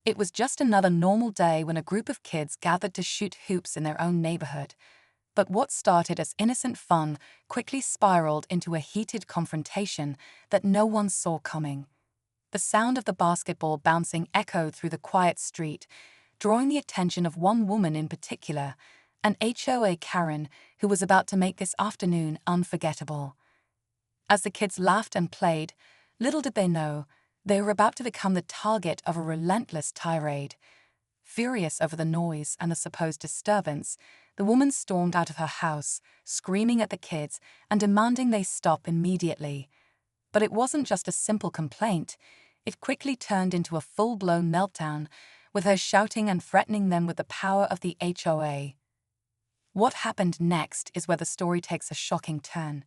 It was just another normal day when a group of kids gathered to shoot hoops in their own neighborhood. But what started as innocent fun quickly spiraled into a heated confrontation that no one saw coming. The sound of the basketball bouncing echoed through the quiet street, drawing the attention of one woman in particular, an HOA Karen who was about to make this afternoon unforgettable. As the kids laughed and played, little did they know, they were about to become the target of a relentless tirade. Furious over the noise and the supposed disturbance, the woman stormed out of her house, screaming at the kids and demanding they stop immediately. But it wasn't just a simple complaint. It quickly turned into a full-blown meltdown, with her shouting and threatening them with the power of the HOA. What happened next is where the story takes a shocking turn.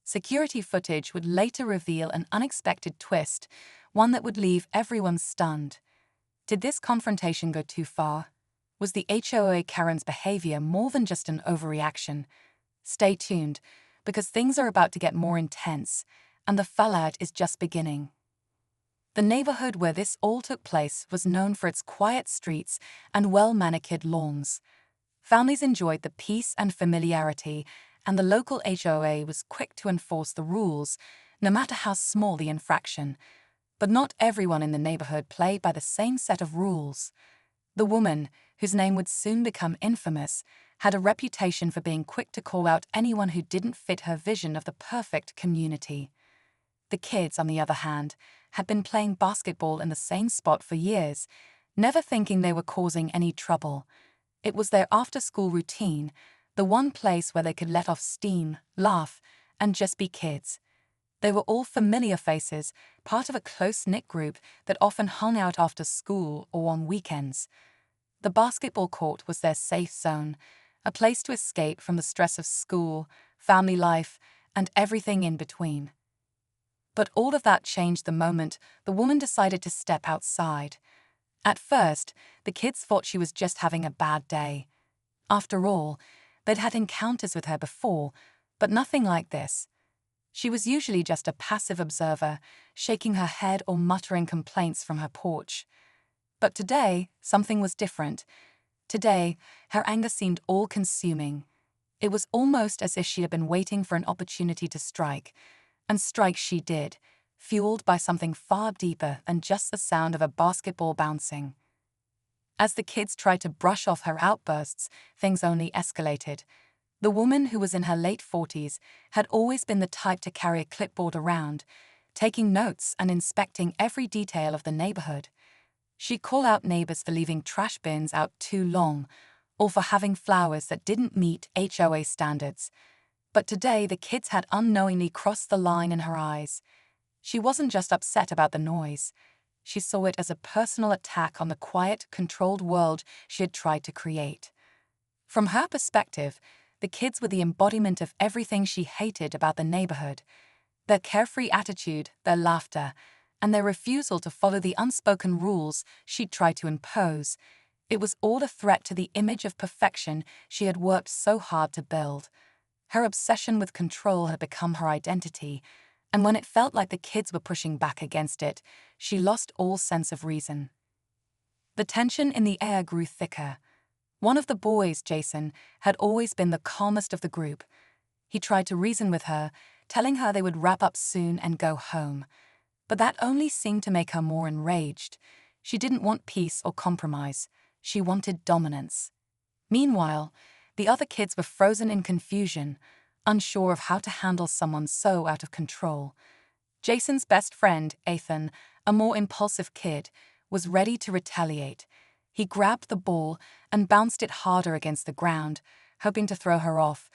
Security footage would later reveal an unexpected twist, one that would leave everyone stunned. Did this confrontation go too far? Was the HOA Karen's behavior more than just an overreaction? Stay tuned, because things are about to get more intense, and the fallout is just beginning. The neighborhood where this all took place was known for its quiet streets and well-manicured lawns. Families enjoyed the peace and familiarity, and the local HOA was quick to enforce the rules, no matter how small the infraction. But not everyone in the neighborhood played by the same set of rules. The woman, whose name would soon become infamous, had a reputation for being quick to call out anyone who didn't fit her vision of the perfect community. The kids, on the other hand, had been playing basketball in the same spot for years, never thinking they were causing any trouble. It was their after-school routine, the one place where they could let off steam, laugh, and just be kids. They were all familiar faces, part of a close-knit group that often hung out after school or on weekends. The basketball court was their safe zone, a place to escape from the stress of school, family life, and everything in between. But all of that changed the moment the woman decided to step outside. At first, the kids thought she was just having a bad day. After all, they'd had encounters with her before, but nothing like this. She was usually just a passive observer, shaking her head or muttering complaints from her porch. But today, something was different. Today, her anger seemed all-consuming. It was almost as if she had been waiting for an opportunity to strike. And strike she did, fueled by something far deeper than just the sound of a basketball bouncing. As the kids tried to brush off her outbursts, things only escalated. The woman, who was in her late 40s, had always been the type to carry a clipboard around, taking notes and inspecting every detail of the neighborhood. She'd call out neighbors for leaving trash bins out too long, or for having flowers that didn't meet HOA standards. But today, the kids had unknowingly crossed the line in her eyes. She wasn't just upset about the noise. She saw it as a personal attack on the quiet, controlled world she had tried to create. From her perspective, the kids were the embodiment of everything she hated about the neighborhood. Their carefree attitude, their laughter, and their refusal to follow the unspoken rules she'd tried to impose. It was all a threat to the image of perfection she had worked so hard to build. Her obsession with control had become her identity, and when it felt like the kids were pushing back against it, she lost all sense of reason. The tension in the air grew thicker. One of the boys, Jason, had always been the calmest of the group. He tried to reason with her, telling her they would wrap up soon and go home. But that only seemed to make her more enraged. She didn't want peace or compromise. She wanted dominance. Meanwhile, the other kids were frozen in confusion, unsure of how to handle someone so out of control. Jason's best friend, Ethan, a more impulsive kid, was ready to retaliate. He grabbed the ball and bounced it harder against the ground, hoping to throw her off,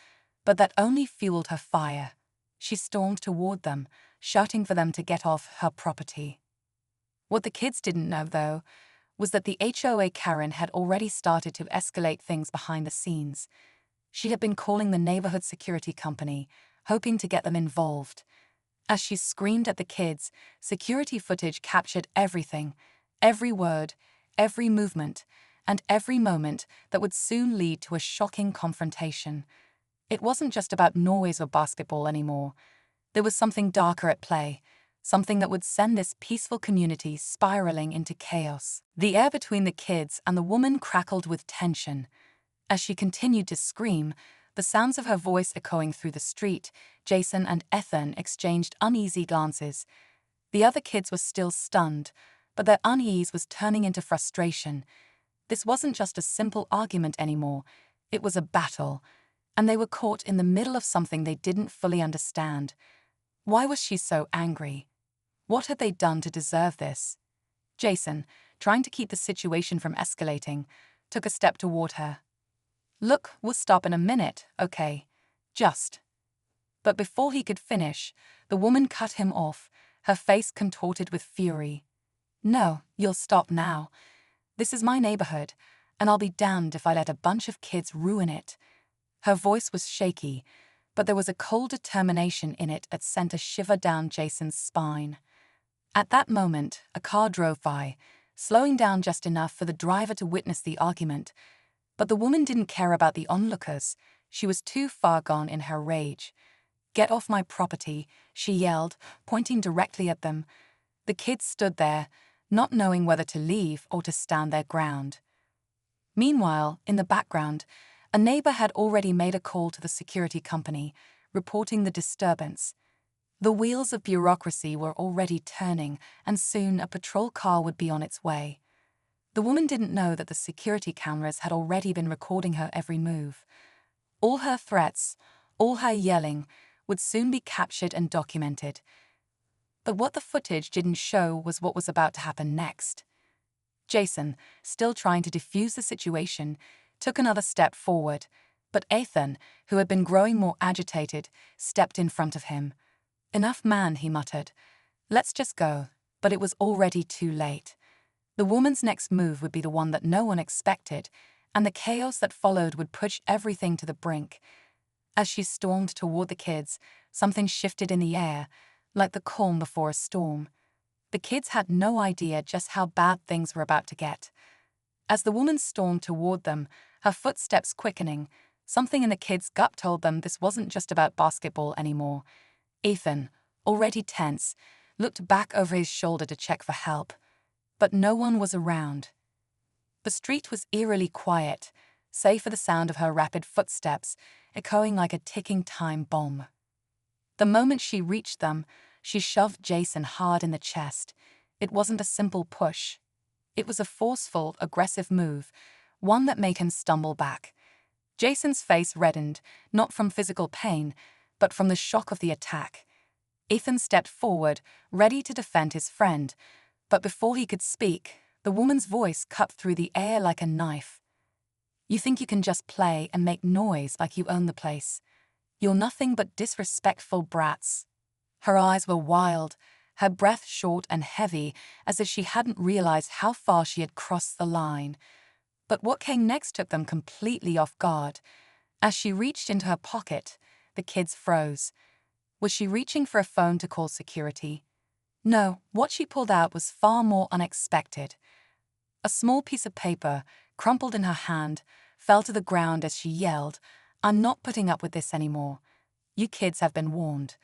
but that only fueled her fire. She stormed toward them, shouting for them to get off her property. What the kids didn't know, though, was that the HOA Karen had already started to escalate things behind the scenes. She had been calling the neighborhood security company, hoping to get them involved. As she screamed at the kids, security footage captured everything, every word, every movement, and every moment that would soon lead to a shocking confrontation. It wasn't just about noise or basketball anymore. There was something darker at play, something that would send this peaceful community spiraling into chaos. The air between the kids and the woman crackled with tension. As she continued to scream, the sounds of her voice echoing through the street, Jason and Ethan exchanged uneasy glances. The other kids were still stunned, but their unease was turning into frustration. This wasn't just a simple argument anymore, it was a battle, and they were caught in the middle of something they didn't fully understand. Why was she so angry? What had they done to deserve this? Jason, trying to keep the situation from escalating, took a step toward her. "Look, we'll stop in a minute, okay? Just." But before he could finish, the woman cut him off, her face contorted with fury. "No, you'll stop now. This is my neighborhood, and I'll be damned if I let a bunch of kids ruin it." Her voice was shaky, but there was a cold determination in it that sent a shiver down Jason's spine. At that moment, a car drove by, slowing down just enough for the driver to witness the argument. But the woman didn't care about the onlookers. She was too far gone in her rage. "Get off my property," she yelled, pointing directly at them. The kids stood there, not knowing whether to leave or to stand their ground. Meanwhile, in the background, a neighbor had already made a call to the security company, reporting the disturbance. The wheels of bureaucracy were already turning, and soon a patrol car would be on its way. The woman didn't know that the security cameras had already been recording her every move. All her threats, all her yelling, would soon be captured and documented. But what the footage didn't show was what was about to happen next. Jason, still trying to defuse the situation, took another step forward, but Ethan, who had been growing more agitated, stepped in front of him. "Enough, man," he muttered. "Let's just go." But it was already too late. The woman's next move would be the one that no one expected, and the chaos that followed would push everything to the brink. As she stormed toward the kids, something shifted in the air, like the calm before a storm. The kids had no idea just how bad things were about to get. As the woman stormed toward them, her footsteps quickening, something in the kids' gut told them this wasn't just about basketball anymore. Ethan, already tense, looked back over his shoulder to check for help. But no one was around. The street was eerily quiet, save for the sound of her rapid footsteps, echoing like a ticking time bomb. The moment she reached them, she shoved Jason hard in the chest. It wasn't a simple push. It was a forceful, aggressive move, one that made him stumble back. Jason's face reddened, not from physical pain, but from the shock of the attack. Ethan stepped forward, ready to defend his friend, but before he could speak, the woman's voice cut through the air like a knife. "You think you can just play and make noise like you own the place? You're nothing but disrespectful brats." Her eyes were wild, her breath short and heavy, as if she hadn't realized how far she had crossed the line. But what came next took them completely off guard. As she reached into her pocket, the kids froze. Was she reaching for a phone to call security? No, what she pulled out was far more unexpected. A small piece of paper, crumpled in her hand, fell to the ground as she yelled, "I'm not putting up with this anymore. You kids have been warned.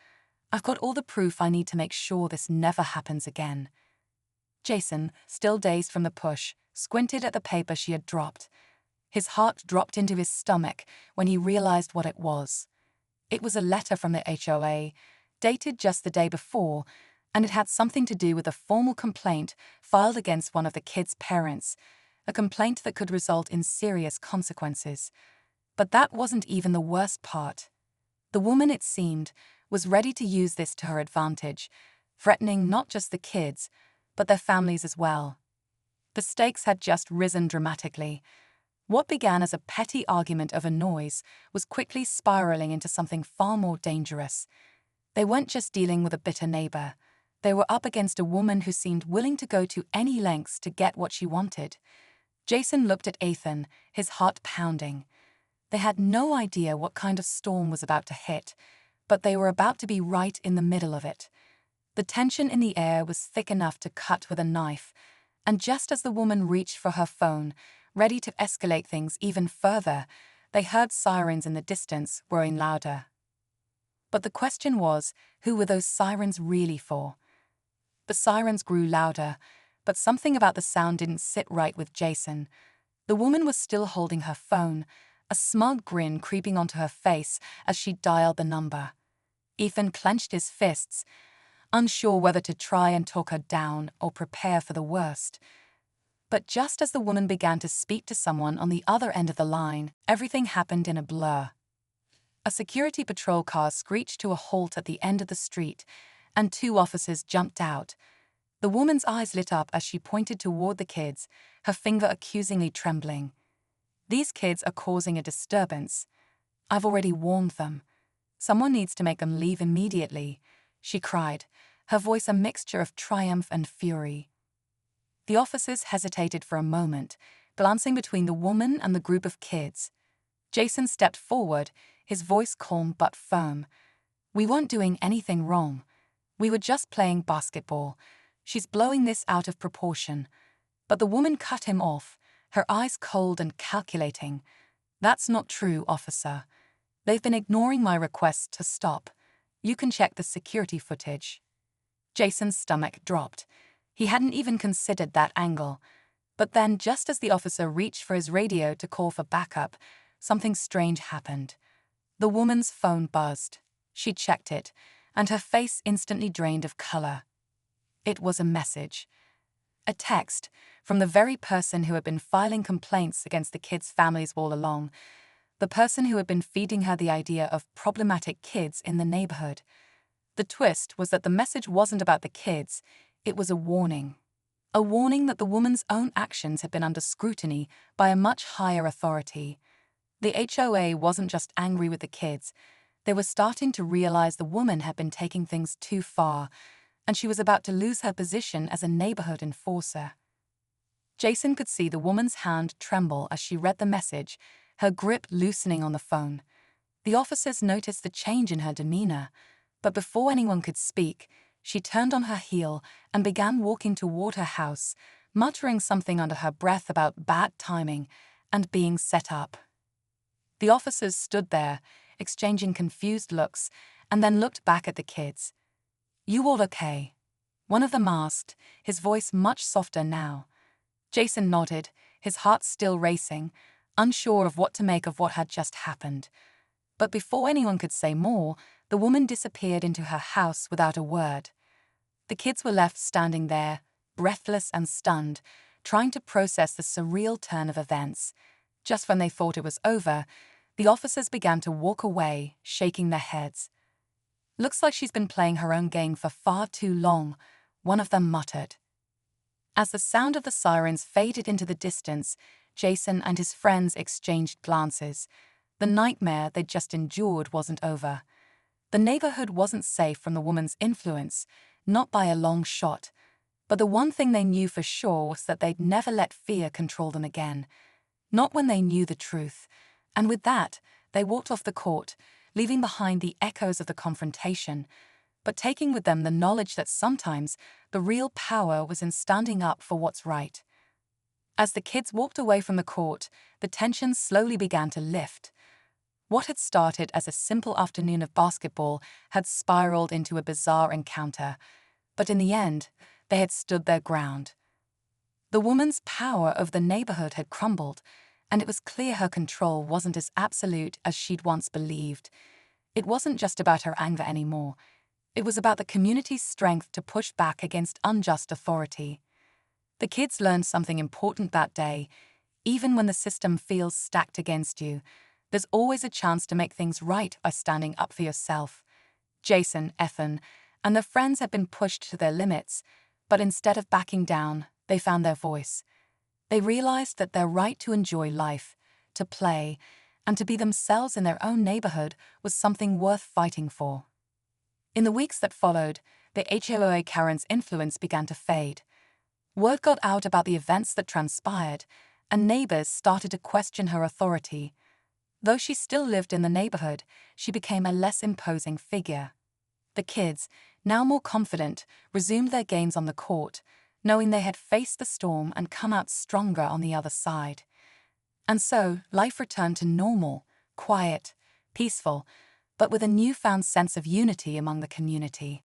I've got all the proof I need to make sure this never happens again." Jason, still dazed from the push, squinted at the paper she had dropped. His heart dropped into his stomach when he realized what it was. It was a letter from the HOA, dated just the day before, and it had something to do with a formal complaint filed against one of the kids' parents, a complaint that could result in serious consequences. But that wasn't even the worst part. The woman, it seemed, was ready to use this to her advantage, threatening not just the kids, but their families as well. The stakes had just risen dramatically. What began as a petty argument over noise was quickly spiraling into something far more dangerous. They weren't just dealing with a bitter neighbor. They were up against a woman who seemed willing to go to any lengths to get what she wanted. Jason looked at Ethan, his heart pounding. They had no idea what kind of storm was about to hit, but they were about to be right in the middle of it. The tension in the air was thick enough to cut with a knife, and just as the woman reached for her phone, ready to escalate things even further, they heard sirens in the distance growing louder. But the question was, who were those sirens really for? The sirens grew louder, but something about the sound didn't sit right with Jason. The woman was still holding her phone, a smug grin creeping onto her face as she dialed the number. Ethan clenched his fists, unsure whether to try and talk her down or prepare for the worst. But just as the woman began to speak to someone on the other end of the line, everything happened in a blur. A security patrol car screeched to a halt at the end of the street, and 2 officers jumped out. The woman's eyes lit up as she pointed toward the kids, her finger accusingly trembling. "These kids are causing a disturbance. I've already warned them. Someone needs to make them leave immediately," she cried, her voice a mixture of triumph and fury. The officers hesitated for a moment, glancing between the woman and the group of kids. Jason stepped forward, his voice calm but firm. "We weren't doing anything wrong. We were just playing basketball. She's blowing this out of proportion." But the woman cut him off, her eyes cold and calculating. "That's not true, officer. They've been ignoring my requests to stop. You can check the security footage." Jason's stomach dropped. He hadn't even considered that angle. But then, just as the officer reached for his radio to call for backup, something strange happened. The woman's phone buzzed. She checked it, and her face instantly drained of color. It was a message. A text from the very person who had been filing complaints against the kids' families all along. The person who had been feeding her the idea of problematic kids in the neighborhood. The twist was that the message wasn't about the kids, it was a warning. A warning that the woman's own actions had been under scrutiny by a much higher authority. The HOA wasn't just angry with the kids, they were starting to realize the woman had been taking things too far, and she was about to lose her position as a neighborhood enforcer. Jason could see the woman's hand tremble as she read the message, her grip loosening on the phone. The officers noticed the change in her demeanor, but before anyone could speak, she turned on her heel and began walking toward her house, muttering something under her breath about bad timing and being set up. The officers stood there, exchanging confused looks, and then looked back at the kids. "You all okay?" One of them asked, his voice much softer now. Jason nodded, his heart still racing, unsure of what to make of what had just happened. But before anyone could say more, the woman disappeared into her house without a word. The kids were left standing there, breathless and stunned, trying to process the surreal turn of events. Just when they thought it was over, the officers began to walk away, shaking their heads. "Looks like she's been playing her own game for far too long," one of them muttered. As the sound of the sirens faded into the distance, Jason and his friends exchanged glances. The nightmare they'd just endured wasn't over. The neighborhood wasn't safe from the woman's influence, not by a long shot. But the one thing they knew for sure was that they'd never let fear control them again. Not when they knew the truth. And with that, they walked off the court, leaving behind the echoes of the confrontation, but taking with them the knowledge that sometimes the real power was in standing up for what's right. As the kids walked away from the court, the tension slowly began to lift. What had started as a simple afternoon of basketball had spiraled into a bizarre encounter, but in the end, they had stood their ground. The woman's power over the neighborhood had crumbled, and it was clear her control wasn't as absolute as she'd once believed. It wasn't just about her anger anymore. It was about the community's strength to push back against unjust authority. The kids learned something important that day. Even when the system feels stacked against you, there's always a chance to make things right by standing up for yourself. Jason, Ethan, and their friends had been pushed to their limits, but instead of backing down, they found their voice. They realized that their right to enjoy life, to play, and to be themselves in their own neighborhood was something worth fighting for. In the weeks that followed, the HOA Karen's influence began to fade. Word got out about the events that transpired, and neighbors started to question her authority. Though she still lived in the neighborhood, she became a less imposing figure. The kids, now more confident, resumed their games on the court, knowing they had faced the storm and come out stronger on the other side. And so, life returned to normal, quiet, peaceful, but with a newfound sense of unity among the community.